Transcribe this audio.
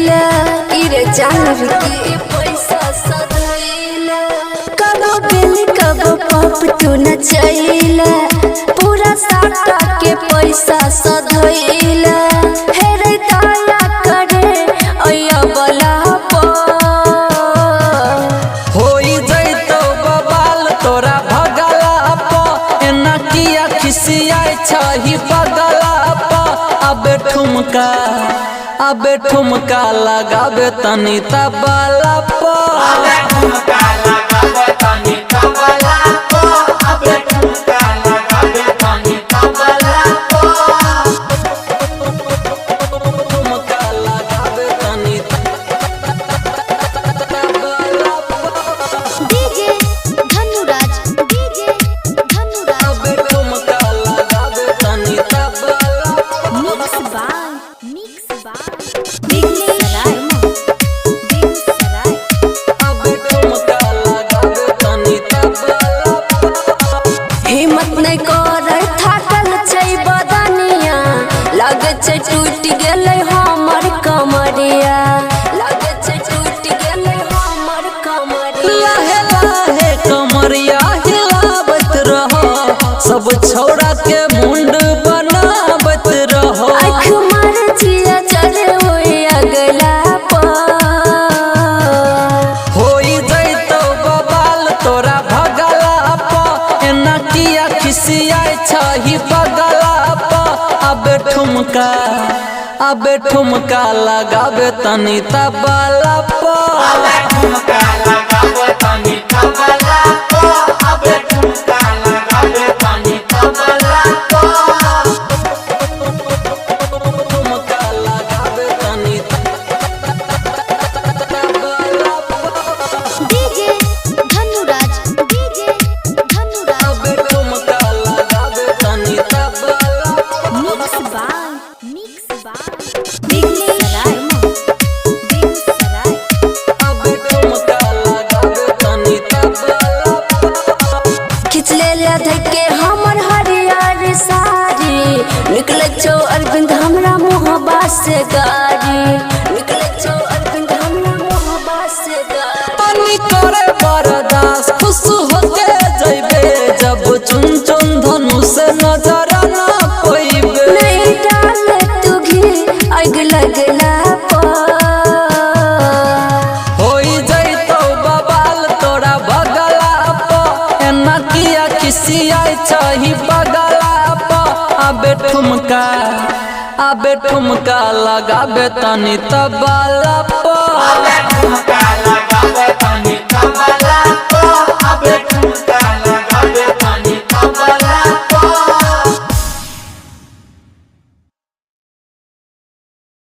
चैला इरे जानवी के पैसा सधैला कबो बेली कबो पप तू न चैला पूरा साटा के पैसा सधैला हे रे दया करे अया बला होई जैतो बबाल तोरा भगला प एना किया खिसियाई छही बगला प अबे ठुमका लगाबे तनी तबला प अबे ठुमका लगाबे तनी तबला प अबे ठुमका लगाबे तनी तबला प ठुमका लगाबे तनी तबला प डीजे धनुराज अबे ठुमका लगाबे तनी तबला मिक्स बाय दिल्ली सराय अबे ठुमका लगाबे तनी तबला हिम्मत नहीं करे थाकल छै बदनिया लगे छै टूट गेलै हमर कमरिया लगे छै टूट गेलै हमर कमरिया लहे लहे कमरिया हिलावत रहो सब छौड़ा के मुंड बनावत रहो आँख मार जिया चढ़े होई अगला होई जैतो बबाल तोरा भगला प एना किया खिसियाई छही बगला प अबे ठुमका लगाबे तनी तबला प अबे ठुमका लगाबे तनी तबला प अबे ठुमका लगाबे तनी तबला प ठुमका लगाबे तनी तबला प डीजे धनुराज अबे ठुमका लगाबे तनी तबला मिक्स बाय दिल्ली सराय अबे ठुमका लगाबे तनी तबला खिंच ले धके हमर हरियर साड़ी निकले छो अरविंद हमरा मोहबा से गाड़ी निकले छो अरविंद हमरा मोहबा से गाड़ी तनी करे बरदास खुश होके जइबे जब चुन चुन धनु से नजर ना पइबे नहीं डाले तू घी आग लगला होई जइतो बबाल तोरा भगला प एना किया खिसियाई छही बगला प अबे ठुमका लगाबे तनी तबला प अबे ठुमका लगाबे तनी